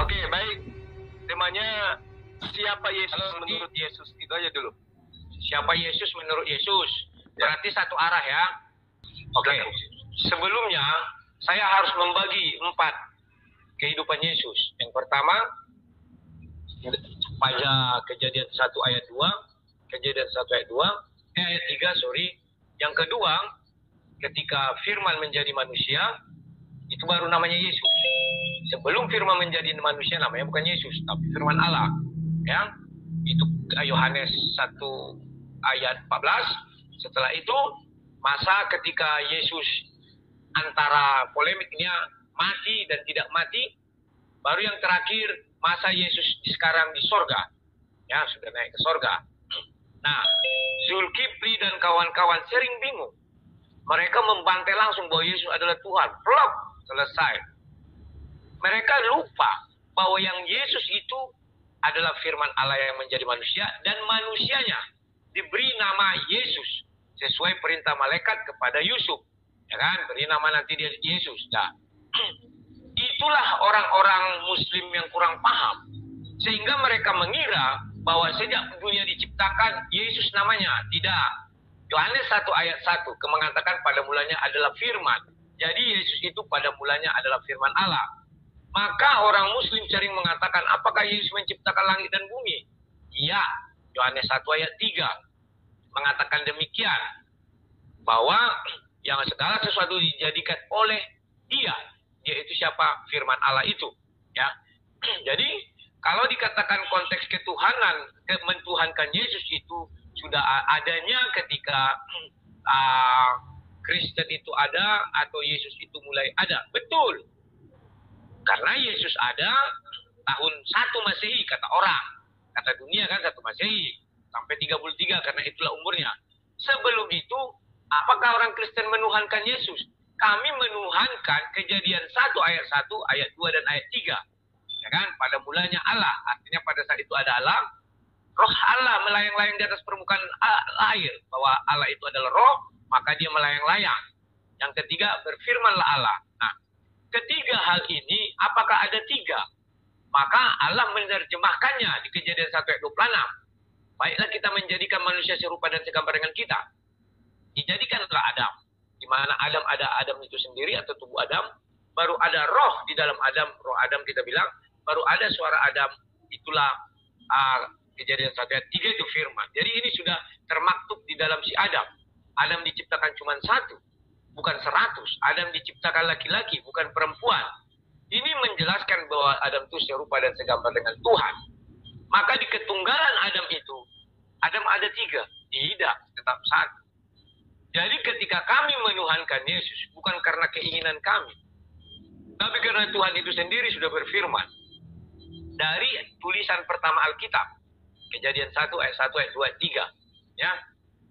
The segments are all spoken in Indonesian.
Oke, baik. Temanya siapa Yesus menurut Yesus? Itu aja dulu. Siapa Yesus menurut Yesus? Berarti satu arah ya. Oke. Sebelumnya saya harus membagi 4 kehidupan Yesus. Yang pertama pada Kejadian 1 ayat 2, Kejadian 1 ayat 2, ayat 3, sorry. Yang kedua, ketika Firman menjadi manusia, itu baru namanya Yesus. Sebelum Firman menjadi manusia namanya bukan Yesus, tapi Firman Allah. Ya. Itu Yohanes 1 ayat 14. Setelah itu masa ketika Yesus antara polemiknya mati dan tidak mati, baru yang terakhir masa Yesus sekarang di sorga. Ya, sudah naik ke sorga. Nah, Zulkifli dan kawan-kawan sering bingung. Mereka membantai langsung bahwa Yesus adalah Tuhan. Plop, selesai. Mereka lupa bahwa yang Yesus itu adalah firman Allah yang menjadi manusia, dan manusianya diberi nama Yesus sesuai perintah malaikat kepada Yusuf. Ya kan? Beri nama nanti dia Yesus. Nah, itulah orang-orang Muslim yang kurang paham. Sehingga mereka mengira bahwa sejak dunia diciptakan Yesus namanya. Tidak. Yohanes 1 ayat 1 mengatakan pada mulanya adalah firman. Jadi Yesus itu pada mulanya adalah firman Allah. Maka orang Muslim sering mengatakan, apakah Yesus menciptakan langit dan bumi? Iya. Yohanes 1 ayat 3 mengatakan demikian. Bahwa yang segala sesuatu dijadikan oleh dia. Dia itu siapa? Firman Allah itu. Ya. Jadi kalau dikatakan konteks ketuhanan, mentuhankan Yesus itu sudah adanya ketika Kristen itu ada atau Yesus itu mulai ada. Betul. Karena Yesus ada tahun 1 Masehi kata orang. Kata dunia kan 1 Masehi. Sampai 33 karena itulah umurnya. Sebelum itu, apakah orang Kristen menuhankan Yesus? Kami menuhankan Kejadian 1 ayat 1, ayat 2 dan ayat 3. Ya kan? Pada mulanya Allah. Artinya pada saat itu ada Allah. Roh Allah melayang-layang di atas permukaan air. Bahwa Allah itu adalah roh, maka dia melayang-layang. Yang ketiga, berfirmanlah Allah. Nah, ketiga hal ini, apakah ada 3? Maka Allah menerjemahkannya di Kejadian 1 ayat 26. Baiklah kita menjadikan manusia serupa dan segambar dengan kita. Dijadikanlah Adam. Di mana Adam ada Adam itu sendiri atau tubuh Adam. Baru ada roh di dalam Adam. Roh Adam kita bilang. Baru ada suara Adam. Itulah Kejadian 1 ayat 3 itu firman. Jadi ini sudah termaktub di dalam si Adam. Adam diciptakan cuma 1. Bukan 100. Adam diciptakan laki-laki, bukan perempuan. Ini menjelaskan bahwa Adam itu serupa dan segambar dengan Tuhan. Maka di ketunggalan Adam itu, Adam ada 3. Tidak, tetap 1. Jadi ketika kami menuhankan Yesus, bukan karena keinginan kami. Tapi karena Tuhan itu sendiri sudah berfirman. Dari tulisan pertama Alkitab. Kejadian 1 ayat 1 ayat 2 ayat 3. Ya.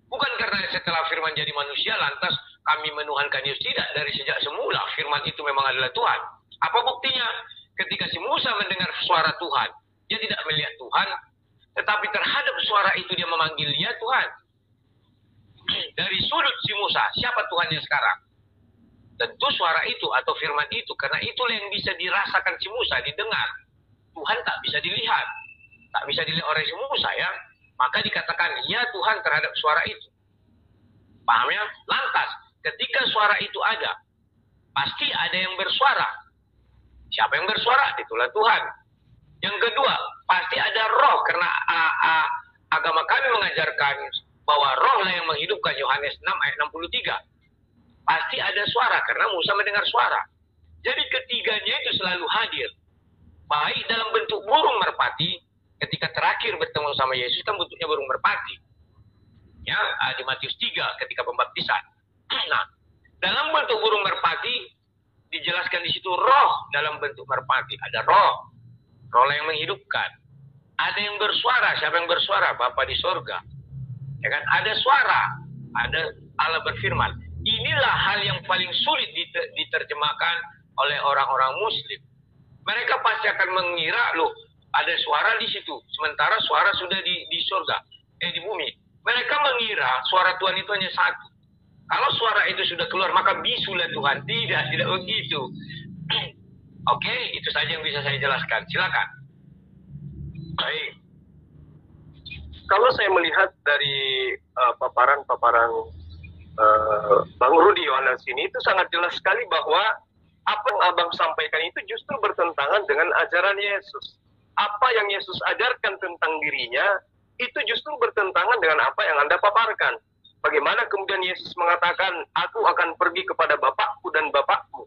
Bukan karena setelah firman jadi manusia, lantas kami menuhankan Yesus. Tidak, dari sejak semula firman itu memang adalah Tuhan. Apa buktinya? Ketika si Musa mendengar suara Tuhan, dia tidak melihat Tuhan, tetapi terhadap suara itu dia memanggil dia Tuhan. Dari sudut si Musa, siapa Tuhannya sekarang? Tentu suara itu atau firman itu, karena itulah yang bisa dirasakan si Musa, didengar. Tuhan tak bisa dilihat. Tak bisa dilihat oleh si Musa ya. Maka dikatakan, ya Tuhan terhadap suara itu. Paham ya? Lantas, ketika suara itu ada, pasti ada yang bersuara. Siapa yang bersuara? Itulah Tuhan. Yang kedua, pasti ada roh. Karena agama kami mengajarkan bahwa roh lah yang menghidupkan. Yohanes 6 ayat 63. Pasti ada suara, karena Musa mendengar suara. Jadi ketiganya itu selalu hadir. Baik dalam bentuk burung merpati, ketika terakhir bertemu sama Yesus kan bentuknya burung merpati. Ya, di Matius 3 ketika pembaptisan. Nah, dalam bentuk burung merpati dijelaskan di situ roh dalam bentuk merpati. Ada roh. Roh yang menghidupkan. Ada yang bersuara. Siapa yang bersuara? Bapa di sorga. Ya kan? Ada suara. Ada Allah berfirman. Inilah hal yang paling sulit diterjemahkan oleh orang-orang Muslim. Mereka pasti akan mengira, loh, ada suara di situ. Sementara suara sudah di surga, di bumi. Mereka mengira suara Tuhan itu hanya 1. Kalau suara itu sudah keluar, maka bisulah Tuhan. Tidak begitu. Oke, itu saja yang bisa saya jelaskan. Silakan. Baik. Kalau saya melihat dari paparan-paparan Bang Rudi Yohanes ini, itu sangat jelas sekali bahwa apa yang Abang sampaikan itu justru bertentangan dengan ajaran Yesus. Apa yang Yesus ajarkan tentang dirinya, itu justru bertentangan dengan apa yang Anda paparkan. Bagaimana kemudian Yesus mengatakan, aku akan pergi kepada Bapakku dan Bapakmu.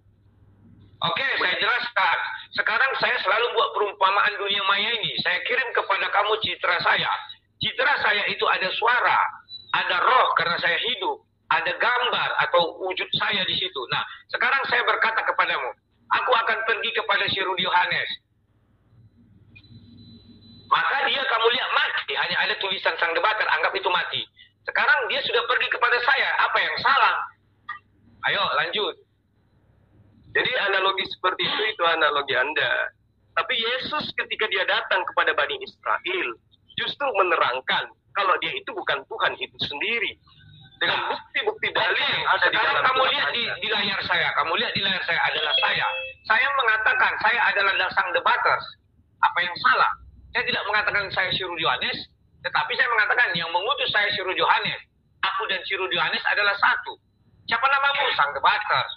Oke, saya jelaskan. Sekarang saya selalu buat perumpamaan dunia maya ini. Saya kirim kepada kamu citra saya. Citra saya itu ada suara, ada roh karena saya hidup, ada gambar atau wujud saya di situ. Nah, sekarang saya berkata kepadamu, aku akan pergi kepada si Rudi Yohanes. Maka dia kamu lihat mati, hanya ada tulisan sang debater, anggap itu mati. Sekarang dia sudah pergi kepada saya, apa yang salah? Ayo lanjut. Jadi analogi seperti itu analogi Anda. Tapi Yesus ketika dia datang kepada Bani Israel, justru menerangkan kalau dia itu bukan Tuhan itu sendiri. Dengan bukti-bukti dalil yang ada di dalam kamu lihat di layar saya, kamu lihat di layar saya adalah saya. Saya mengatakan saya adalah sang debaters. Apa yang salah? Saya tidak mengatakan saya si Rudi Yohanes, tetapi saya mengatakan yang mengutus saya si Rudi Yohanes. Aku dan si Rudi Yohanes adalah satu. Siapa namamu? Sang debaters.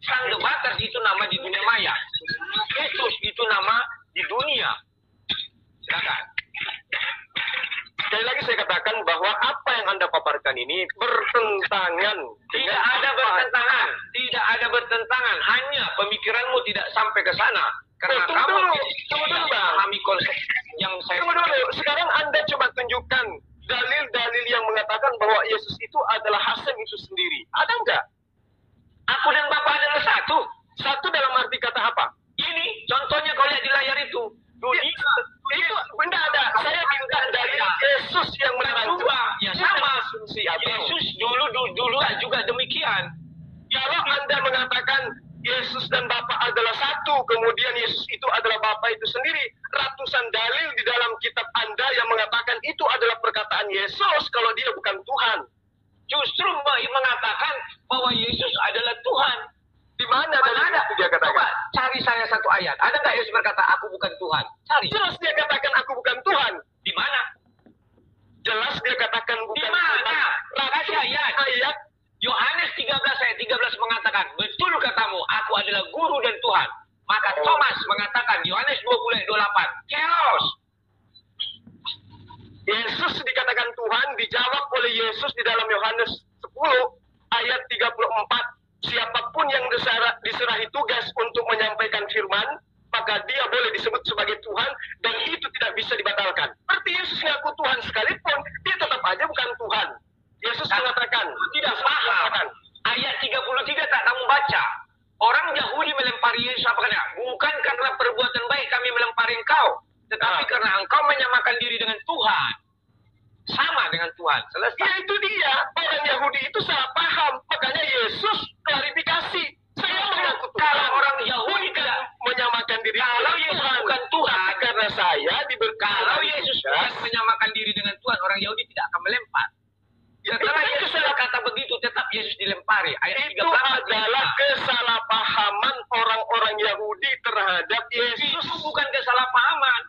Sang debaters itu nama di dunia maya. Yesus itu nama di dunia. Silakan. Sekali lagi saya katakan bahwa apa yang Anda paparkan ini bertentangan. Tidak ada bertentangan. Tidak ada bertentangan. Hanya pemikiranmu tidak sampai ke sana. Karena kamu tidak memahami konsep yang saya... Tunggu dulu. Sekarang Anda coba tunjukkan dalil-dalil yang mengatakan bahwa Yesus itu adalah Hasem itu sendiri. Ada enggak? Aku dan Bapa adalah satu. Satu dalam arti kata apa? Ini contohnya kau lihat di layar itu. Itu benda ada. Saya minta dari Yesus yang menerangkan. Ya sama. Yesus dulu juga demikian. Kalau Anda mengatakan Yesus dan Bapa adalah satu, kemudian Yesus itu adalah Bapa itu sendiri, ratusan dalil di dalam kitab Anda yang mengatakan itu adalah perkataan Yesus kalau dia bukan Tuhan. Justru mengatakan bahwa Yesus adalah Tuhan. Di mana dalil itu dia katakan? Coba cari saya satu ayat. Ada nggak Yesus berkata aku bukan Tuhan? Cari. Jelas dia katakan aku bukan Tuhan. Di mana? Jelas dia katakan bukan Di mana? Tuhan. Kasih ayat. Yohanes 13 ayat 13 mengatakan, betul katamu, aku adalah guru dan Tuhan. Maka Thomas mengatakan, Yohanes 20 ayat 28, chaos. Yesus dikatakan Tuhan, dijawab oleh Yesus di dalam Yohanes 10 ayat 34. Siapapun yang diserahi tugas untuk menyampaikan firman, maka dia boleh disebut sebagai Tuhan, dan itu tidak bisa dibatalkan. Berarti Yesus ngaku Tuhan sekalipun, dia tetap aja bukan Tuhan. Yesus mengatakan, tidak paham. Ayat 33 tak kamu baca. Orang Yahudi melempari Yesus apa katanya? Bukan karena perbuatan baik kami melempari engkau, tetapi karena engkau menyamakan diri dengan Tuhan. Sama dengan Tuhan. Selesai. Ya itu dia. Orang Yahudi itu salah paham. Makanya Yesus klarifikasi. Saya mengaku Tuhan. Kalau orang Yahudi tidak menyamakan diri kalau Yesus Tuhan. Bukan Tuhan, Karena saya diberkati. Kalau Yesus bukan menyamakan diri dengan Tuhan, orang Yahudi tidak akan melempar. Setelah Yesus berkata begitu, tetap Yesus dilempari. Ayat itu adalah kesalahpahaman orang-orang Yahudi terhadap Yesus. Itu bukan kesalahpahaman,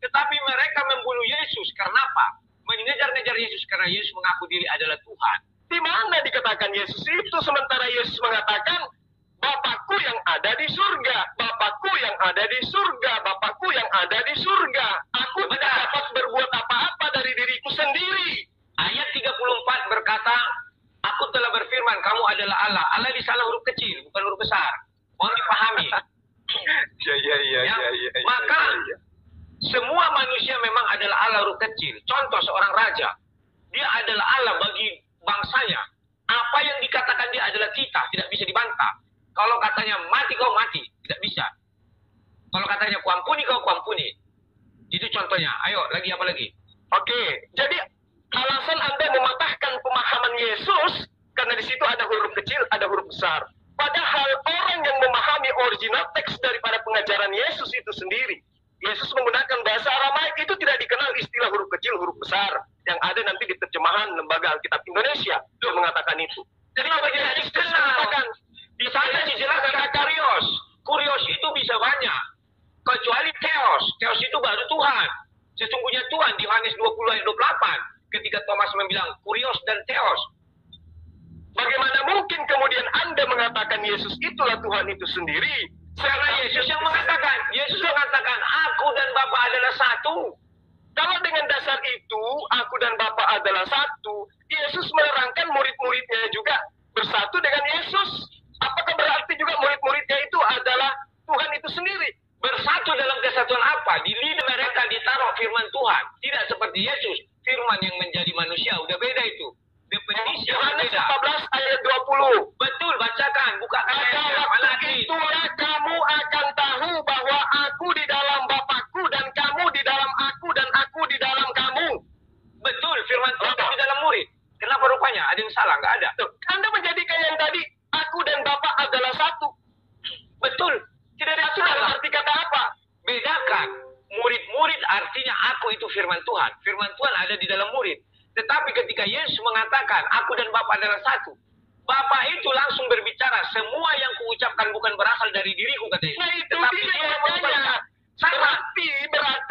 tetapi mereka membunuh Yesus. Karena apa? Mengejar-ngejar Yesus karena Yesus mengaku diri adalah Tuhan. Di mana dikatakan Yesus itu, sementara Yesus mengatakan, Bapakku yang ada di surga, Bapakku yang ada di surga, Bapakku yang ada di surga. Aku tidak dapat berbuat apa-apa dari diriku sendiri. Ayat 34 berkata, aku telah berfirman, kamu adalah Allah. Allah di sana huruf kecil, bukan huruf besar. Mohon dipahami. Ya. Maka, semua manusia memang adalah Allah huruf kecil. Contoh seorang raja. Dia adalah Allah bagi bangsanya. Apa yang dikatakan dia adalah kita, tidak bisa dibantah. Kalau katanya mati, kau mati. Tidak bisa. Kalau katanya kuampuni, kau kuampuni. Itu contohnya. Ayo, lagi apa lagi? Oke, jadi alasan Anda mematahkan pemahaman Yesus karena di situ ada huruf kecil, ada huruf besar. Padahal orang yang memahami original teks daripada pengajaran Yesus itu sendiri, Yesus menggunakan bahasa Aramaik itu tidak dikenal istilah huruf kecil, huruf besar yang ada nanti di terjemahan Lembaga Alkitab Indonesia yang mengatakan itu. Jadi apa yang Yesus katakan? Di sana dijelaskan kurios. Kurios itu bisa banyak. Tuhan. Sesungguhnya Tuhan di Yohanes 20 ayat 28 ketika Thomas membilang kurios dan theos. Bagaimana mungkin kemudian Anda mengatakan Yesus itulah Tuhan itu sendiri? Karena Yesus yang mengatakan, aku dan Bapa adalah satu. Kalau dengan dasar itu, aku dan Bapa adalah satu, Yesus menerangkan murid-muridnya juga bersatu dengan Yesus. Apakah berarti juga murid-muridnya itu adalah Tuhan itu sendiri? Bersatu dalam kesatuan apa? Di lidah mereka ditaruh firman Tuhan. Tidak seperti Yesus, firman yang menjadi manusia. Udah beda itu. Definisi Yohanes beda. 14 ayat 20. Betul, bacakan. Bukakan ayatnya. Mana lagi? Itulah kamu akan tahu bahwa aku di dalam Bapakku dan kamu di dalam aku dan aku di dalam kamu. Betul, firman Tuhan di dalam murid. Kenapa rupanya? Ada yang salah? Nggak ada. Tuh, Anda menjadikan yang tadi, aku dan Bapak adalah satu. Betul. Tidak ada yang Itu dalam salah. arti kata apa? Bedakan. Murid-murid artinya aku itu firman Tuhan. Firman Tuhan ada di dalam murid. Tetapi ketika Yesus mengatakan aku dan Bapa adalah satu, Bapa itu langsung berbicara, semua yang kuucapkan bukan berasal dari diriku, kata Yesus. Nah itu Tetapi dia dia makanya. sama. Berarti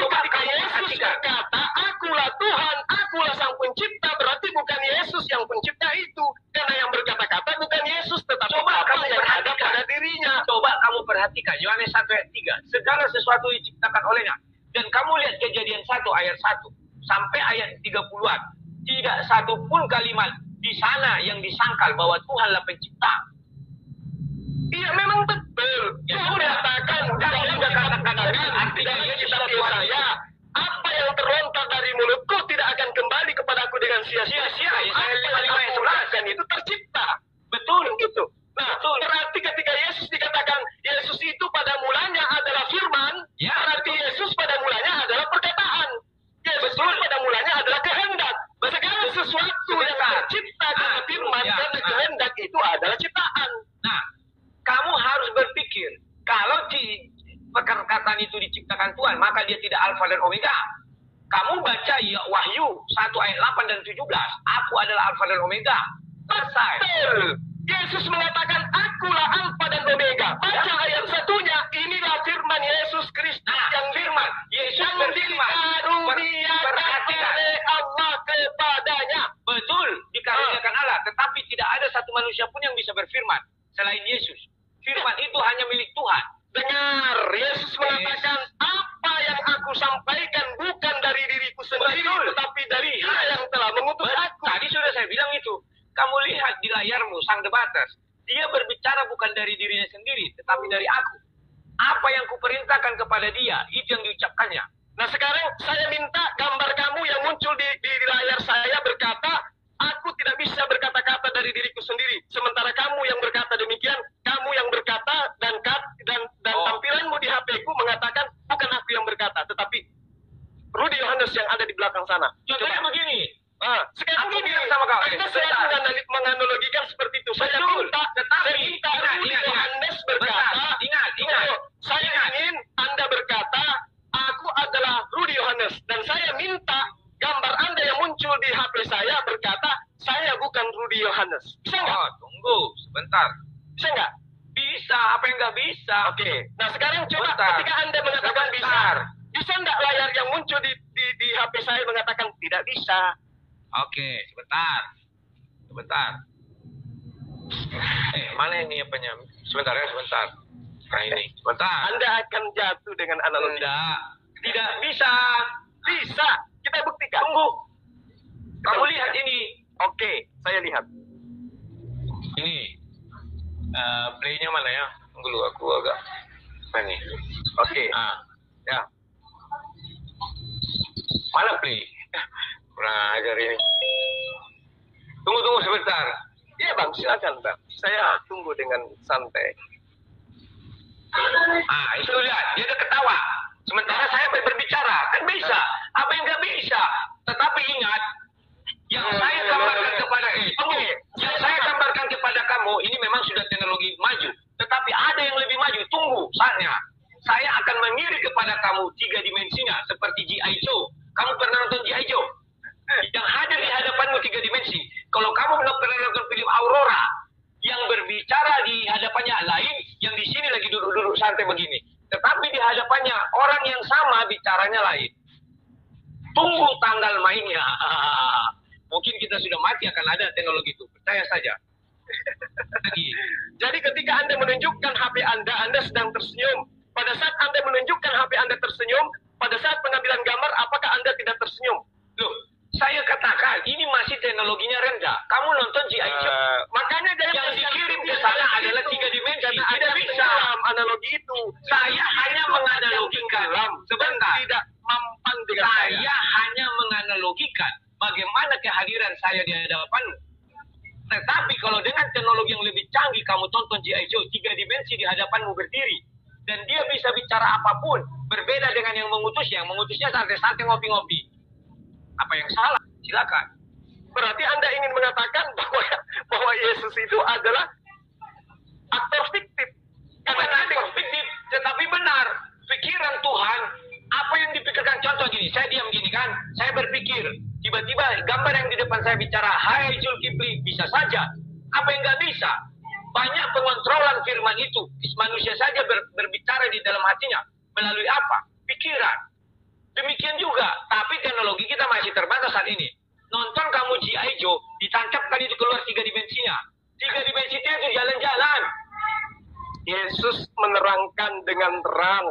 ketika Yesus berkata, akulah Tuhan, akulah sang pencipta, berarti bukan Yesus yang pencipta itu. Karena yang berkata-kata bukan Yesus, tetapi Coba Bapa kamu yang ada perhatikan. pada dirinya. Coba kamu perhatikan Yohanes 1 ayat 3. Segala sesuatu diciptakan olehnya. Dan kamu lihat Kejadian 1 ayat 1 sampai ayat 30-an. Tidak satu pun kalimat di sana yang disangkal bahwa Tuhanlah pencipta. Iya memang betul. Ya, Tuhan sudah. katakan, Kamu sudah katakan, artinya kitab Yesaya, apa yang terlontar dari mulutku tidak akan kembali kepadaku dengan sia-sia. Sia-sia, Yesaya Apa yang 55 ayat aku 11. lakukan itu tercipta. Betul. Gitu. Nah, Betul. berarti ketika Yesus dikatakan Yesus itu pada mulanya adalah firman, Ya, berarti Yesus pada mulanya adalah perkataan. Yesus Betul. pada mulanya adalah kehendak. Segala sesuatu yang tercipta karena firman, ya, karena kehendak itu adalah ciptaan. Nah, kamu harus berpikir, kalau perkataan itu diciptakan Tuhan, maka dia tidak alfa dan omega. Kamu baca ya, Wahyu 1 ayat 8 dan 17. Aku adalah alfa dan omega. Selesai. Betul. Yesus mengatakan, akulah alfa dan omega. Baca ayat satunya, inilah firman Yesus Kristus yang firman. Yesus yang berfirman. dikaruniakan Perhatikan. oleh Allah kepadanya. Betul, dikaruniakan Allah. Tetapi tidak ada satu manusia pun yang bisa berfirman selain Yesus. Firman itu hanya milik Tuhan. Dengar, Yesus mengatakan, apa yang aku sampaikan bukan dari diriku sendiri, Betul. tetapi dari Dia yang telah mengutus aku. Tadi sudah saya bilang itu. Kamu lihat di layarmu, sang debaters. Dia berbicara bukan dari dirinya sendiri, tetapi dari aku. Apa yang kuperintahkan kepada dia, itu yang diucapkannya. Nah sekarang saya minta gambar kamu yang muncul di layar saya berkata, aku tidak bisa berkata-kata dari diriku sendiri. Sementara kamu yang berkata demikian, kamu yang berkata dan tampilanmu di HP-ku mengatakan bukan aku yang berkata, tetapi Rudy Yohanes yang ada di belakang sana. Contohnya begini. Sekarang Aku ini bilang sama kau, Anda selalu menganalogikan seperti itu. Saya minta Rudy Yohanes berkata, ingat. saya ingin Anda berkata, aku adalah Rudy Yohanes, dan saya minta gambar Anda yang muncul di HP saya berkata, saya bukan Rudy Yohanes. Bisa nggak? Oh, tunggu sebentar. Bisa nggak? Bisa, apa yang nggak bisa? Oke. Nah sekarang coba Sebentar. ketika Anda mengatakan bisa, Sebentar. bisa nggak layar yang muncul di HP saya mengatakan tidak bisa? Oke, sebentar. Mana ini apanya? Sebentar. Nah ini, sebentar. Anda akan jatuh dengan analogi. Tidak bisa. Bisa. Kita buktikan. Tunggu. Kamu lihat ini. Oke, saya lihat. Ini. Play-nya mana ya? Tunggu dulu, aku agak. Ini. Oke. Ya. Mana play? Kurang ajar ini. Tunggu sebentar. Iya bang, silakan bang. Saya tunggu dengan santai. Itu lihat, dia udah ketawa. Sementara saya berbicara, kan bisa. Apa yang nggak bisa? Tetapi ingat, yang saya gambarkan kepada yang saya gambarkan kepada kamu, ini memang sudah teknologi maju. Tetapi ada yang lebih maju. Tunggu saatnya. Saya akan mengirim kepada kamu 3 dimensinya, seperti G.I. Joe. Kamu pernah nonton G.I. Joe? Yang hadir di hadapanmu 3 dimensi. Kalau kamu belum pernah nonton film Aurora, yang berbicara di hadapannya lain, yang di sini lagi duduk-duduk santai begini. Tetapi di hadapannya orang yang sama bicaranya lain. Tunggu tanggal mainnya. Mungkin kita sudah mati akan ada teknologi itu. Percaya saja. Jadi ketika Anda menunjukkan HP Anda sedang tersenyum. Pada saat Anda menunjukkan HP Anda tersenyum, pada saat pengambilan gambar, apakah Anda tidak tersenyum? Loh, saya katakan ini masih teknologinya rendah. Kamu nonton G.I. Joe, makanya yang dikirim ke sana adalah 3 dimensi. Tidak bisa analogi itu. Saya hanya menganalogikan. Sebentar. Tidak mampan dengan saya hanya menganalogikan bagaimana kehadiran saya di hadapanmu. Tetapi kalau dengan teknologi yang lebih canggih, kamu tonton G.I. Joe, 3 dimensi di hadapanmu berdiri. Dan dia bisa bicara apapun. Berbeda dengan yang mengutusnya. Yang mengutusnya santai-santai ngopi-ngopi. Apa yang salah? Silakan. Berarti Anda ingin mengatakan bahwa Yesus itu adalah aktor fiktif. Bukan aktor fiktif, tetapi benar. Pikiran Tuhan, apa yang dipikirkan. Contoh gini, saya diam gini kan. Saya berpikir. Tiba-tiba gambar yang di depan saya bicara, hai Zulkifli, bisa saja. Apa yang nggak bisa? Banyak pengontrolan firman itu. Manusia saja berbicara di dalam hatinya. Melalui apa? Pikiran. Demikian juga. Tapi teknologi kita masih terbatas saat ini. Nonton kamu G.I. Joe, ditancapkan itu keluar 3 dimensinya. 3 dimensi itu jalan-jalan. Yesus menerangkan dengan terang.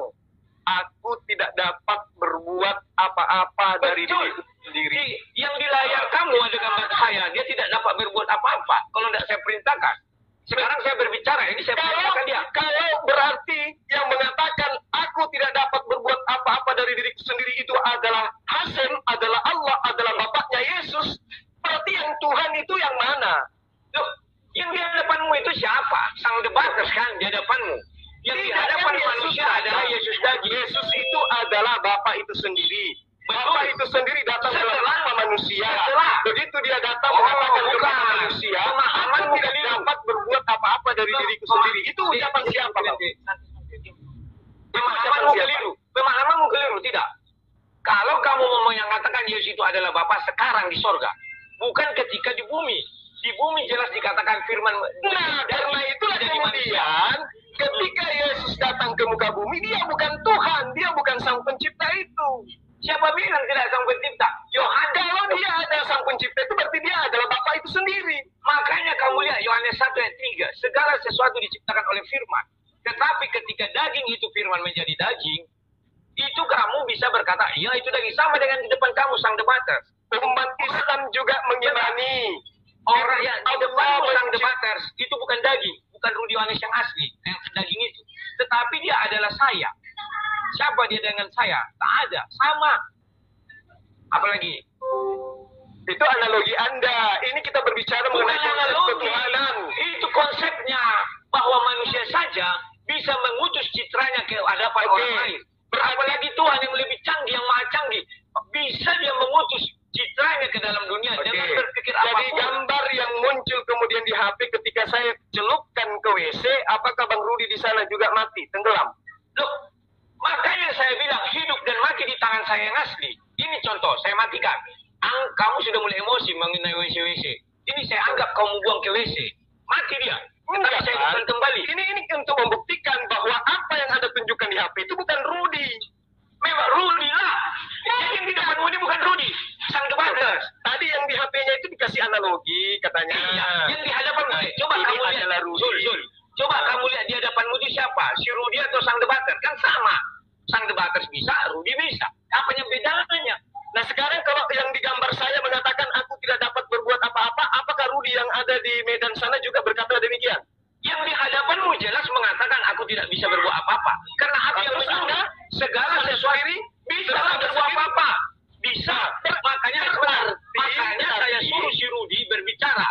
Aku tidak dapat berbuat apa-apa dari diriku sendiri. Yang di layar kamu ada gambar saya. Dia tidak dapat berbuat apa-apa. Kalau tidak saya perintahkan. Sekarang saya berbicara, ini saya perintahkan dia. Kalau berarti yang mengatakan aku tidak dapat berbuat apa-apa dari diriku sendiri itu adalah Hasim, adalah Allah, adalah Bapaknya Yesus. Berarti yang Tuhan itu yang mana? Loh, yang di hadapanmu itu siapa? Sang debaters kan di hadapanmu. Yang di hadapan manusia adalah Yesus daging. Yesus itu adalah Bapa itu sendiri. Bapa itu sendiri datang dalam nama manusia. Begitu dia datang mengatakan kepada manusia, aku tidak dapat berbuat apa-apa dari diriku sendiri. Itu ucapan siapa, Pak? Pemahamanmu keliru. Pemahamanmu keliru, tidak. Kalau kamu mau mengatakan Yesus itu adalah Bapa sekarang di sorga, bukan ketika di bumi. Di bumi jelas dikatakan firman. Nah, karena itulah kemudian ketika Yesus datang ke muka bumi, dia bukan Tuhan, dia bukan sang pencipta itu. Siapa bilang tidak sang pencipta? Yohanes. Kalau dia ada sang pencipta itu berarti dia adalah Bapa itu sendiri. Makanya kamu lihat Yohanes 1 ayat 3. Segala sesuatu diciptakan oleh firman. Tetapi ketika daging itu firman menjadi daging, itu kamu bisa berkata, ya itu daging. Sama dengan di depan kamu sang debaters. Umat Islam juga mengimani. Orang yang di depanmu sang debaters, itu bukan daging. Bukan Rudi Yohanes yang asli. Yang daging itu. Tetapi dia adalah saya. Siapa dia dengan saya? Tak ada. Sama. Apalagi? Itu analogi Anda. Ini kita berbicara mengenai konsep ketuhanan. Itu konsepnya. Bahwa manusia saja bisa mengutus citranya ke hadapan orang lain. Apalagi Tuhan yang lebih canggih, yang maha canggih. Bisa dia mengutus citranya ke dalam dunia. Jangan berpikir apapun. Jadi gambar yang muncul kemudian di HP ketika saya celupkan ke WC, apakah Bang Rudi di sana juga mati, tenggelam? Loh, makanya saya bilang hidup dan mati di tangan saya yang asli. Ini contoh, saya matikan. Kamu sudah mulai emosi mengenai WC-WC. Ini saya anggap kamu buang ke WC. Mati dia. Tetapi saya bukan kembali. Ini untuk membuktikan bahwa apa yang Anda tunjukkan di HP itu bukan Rudi. Memang Rudi lah. Yang di depanmu ini bukan Rudi. Sang debaters. Tadi yang di HP-nya itu dikasih analogi katanya. Iya, yang di hadapanmu. Coba ini kamu lihat. Zul. Coba kamu lihat di hadapanmu itu siapa? Si Rudi atau sang debaters? Kan sama. Sang debaters bisa, Rudi bisa. Apanya bedanya? Nah sekarang kalau yang digambar saya mengatakan aku tidak dapat berbuat apa-apa, apakah Rudi yang ada di Medan sana juga berkata demikian? Yang di hadapanmu jelas mengatakan aku tidak bisa berbuat apa-apa. Karena hati yang menyuruh segala sesuatu bisa berbuat apa-apa. Bisa. Makanya saya suruh si Rudi berbicara.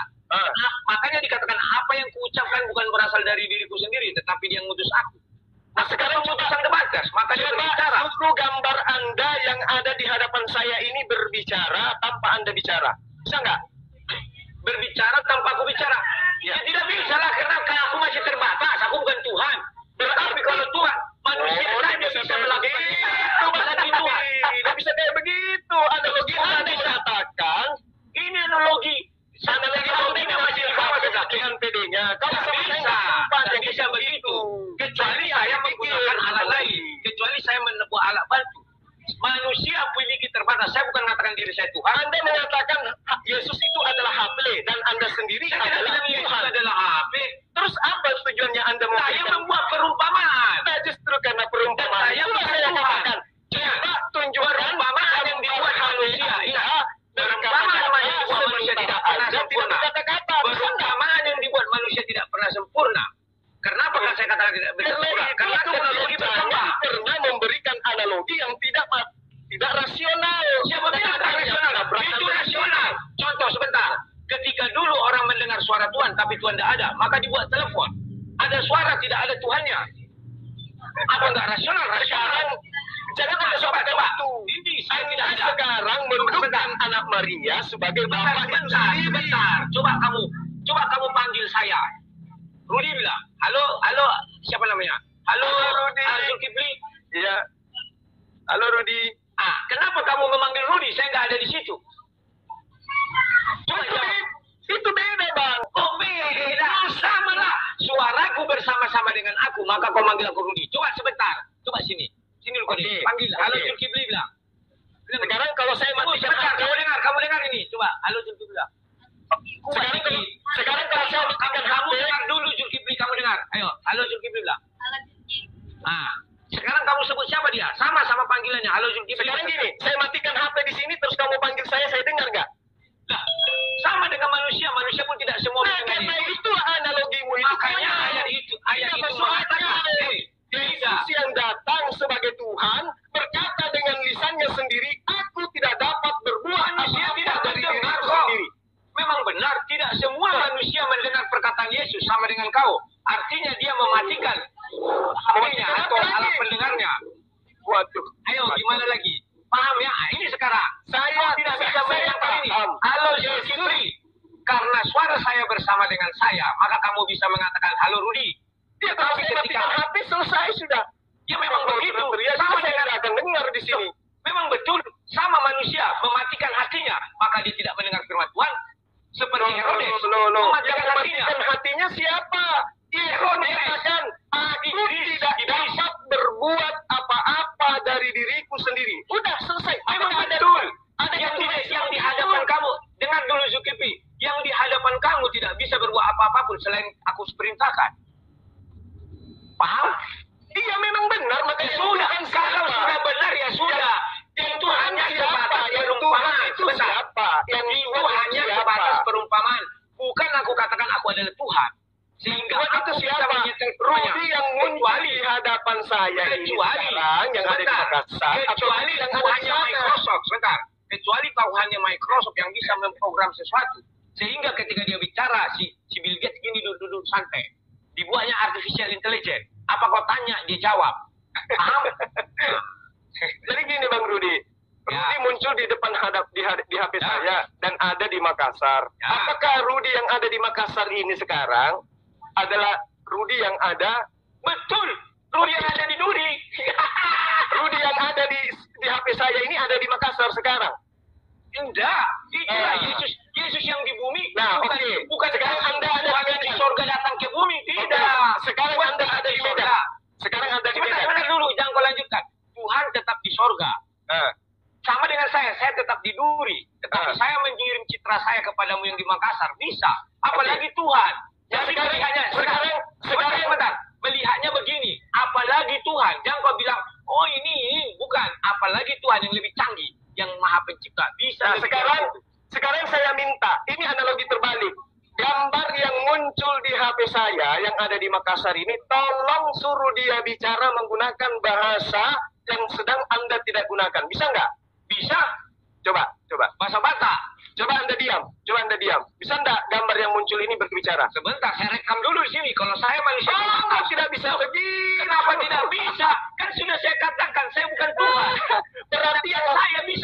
Makanya dikatakan apa yang kuucapkan bukan berasal dari diriku sendiri, tetapi dia yang ngutus aku. Nah sekarang putusan debaters, makanya berbicara. Suruh gambar Anda yang ada di hadapan saya ini berbicara tanpa Anda bicara. Bisa nggak? Berbicara tanpa aku bicara. Ya tidak bisa lah, karena aku masih terbatas. Aku bukan Tuhan. Tetapi kalau Tuhan, manusia saja bisa melakukan itu. Apalagi Tuhan. Tidak bisa kayak begitu. Analogi Anda mengatakan, ini analogi. Analogi Anda masih di bawah dengan PD-nya. Kalau tidak bisa begitu. Kecuali saya menggunakan alat lain. Kecuali saya menemukan alat bantu. Manusia memiliki terbatas. Saya bukan Anda mengatakan Yesus itu adalah HP dan Anda sendiri adalah Yesus Tuhan. adalah HP. Terus apa tujuannya Anda Saya memberikan? membuat perumpamaan. Nah, justru karena perumpamaan Saya itulah bukan saya Tuhan. katakan. Coba tunjukkan Perumpamaan yang dibuat manusia. Perumpamaan yang dibuat manusia tidak pernah sempurna. Kata-kata. Perumpamaan yang dibuat manusia tidak pernah sempurna. Kenapa kan saya katakan tidak sempurna? Karena teknologi berkembang. Pernah memberikan analogi yang tidak rasional. Siapa bilang tidak rasional? Itu rasional. Contoh sebentar. Ketika dulu orang mendengar suara Tuhan tapi Tuhan tidak ada, maka dibuat telepon. Ada suara tidak ada Tuhannya. Apa enggak rasional? Rasional. Jangan ada sobat waktu. Ini saya tidak ada. Sekarang mendudukan anak Maria sebagai bapak itu sendiri. Sebentar. Coba kamu panggil saya. Rudi bilang, halo, siapa namanya? Halo, Rudi. Zulkifli. Iya. Halo Rudi. Kenapa kamu memanggil Rudi? Saya nggak ada di situ. Coba jawab. Itu beda, Bang. Oh beda, sama lah. Suaraku bersama-sama dengan aku, maka kau manggil aku Rudi. Coba sebentar, coba sini lu kau panggil. Halo Zulkifli bilang. Sekarang kalau saya matikan sebentar, HP, kamu dengar ini. Coba, halo Zulkifli bilang. Sekarang kalau saya matikan kamu HP, dengar dulu Zulkifli, kamu dengar. Ayo, halo Zulkifli bilang. Sekarang kamu sebut siapa dia? Sama panggilannya. Halo Zulkifli. sekarang gini, saya matikan HP di sini terus kamu panggil saya dengar nggak? Nah, sama dengan manusia pun tidak semua mendengar Karena itu. itu analogimu itu. Makanya ayat itu mengatakan Yesus yang datang sebagai Tuhan berkata dengan lisannya sendiri, aku tidak dapat berbuat manusia apa-apa tidak dari mendengar diriku kau. sendiri. Memang benar, tidak semua manusia mendengar perkataan Yesus sama dengan kau. Artinya dia mematikan HP-nya atau alat pendengarnya. Waduh. Ayo, gimana lagi? Paham ya? Ini sekarang. Saya tidak bisa mendengar ini. Halo Zulkifli. Karena suara saya bersama dengan saya, maka kamu bisa mengatakan halo Rudi. Ya, kalau saya matikan HP selesai sudah. Ya memang begitu. Sama dengan akan dengar di sini. Memang betul. Sama manusia mematikan hatinya, maka dia tidak mendengar firman Tuhan. Seperti Herodes. Mematikan hatinya siapa? Herodes mengatakan, aku tidak dapat berbuat apa-apa dari diriku sendiri. Udah selesai. Memang betul. Yang di hadapan kamu, dengar dulu Zulkifli, yang di hadapan kamu tidak bisa berbuat apa-apa pun selain aku perintahkan. Paham? Iya memang benar, makanya sudah. Kalau sudah benar ya sudah. Itu hanya sebatas perumpamaan. Itu siapa? Yang itu hanya sebatas perumpamaan. Bukan aku katakan aku adalah Tuhan. Sehingga itu siapa? Rudi yang muncul di hadapan saya ini sekarang yang ada di Makassar. Kecuali Tuhannya Microsoft. Sebentar. Kecuali Tuhannya Microsoft yang bisa memprogram sesuatu. Sehingga ketika dia bicara, si Bill Gates ini duduk santai. Dibuatnya artificial intelligence. Apa kau tanya, dia jawab. Paham? Jadi gini Bang Rudi. Rudi muncul di depan di HP saya dan ada di Makassar. Apakah Rudi yang ada di Makassar ini sekarang adalah Rudi yang ada? Betul. Rudi yang ada di Duri. Rudi yang ada di HP saya ini ada di Makassar sekarang. Enggak. Itulah Yesus yang di bumi. Nah, bukan sekarang Anda ada di sorga datang ke bumi. Tidak. Sekarang Anda ada di Medan. Sekarang Anda di Medan. Sebentar dulu, jangan kau lanjutkan. Tuhan tetap di sorga. Sama dengan saya tetap di Duri. Tetapi saya mengirim citra saya kepadamu yang di Makassar. Bisa. Apalagi Tuhan. Jadi sebentar. Melihatnya begini. Apalagi Tuhan. Jangan kau bilang, oh ini bukan. Apalagi Tuhan yang lebih canggih. Yang maha pencipta. Bisa. Nah, sekarang saya minta. Ini analogi terbalik. Gambar yang muncul di HP saya yang ada di Makassar ini, tolong suruh dia bicara menggunakan bahasa yang sedang Anda tidak gunakan. Bisa nggak? Bisa. Coba. Bahasa Batak. Coba Anda diam. Bisa nggak gambar yang muncul ini berbicara? Sebentar, saya rekam dulu di sini. Kalau saya manusia tidak bisa begini. Kenapa tidak bisa? Kan sudah saya katakan, saya bukan Tuhan. Berarti saya bisa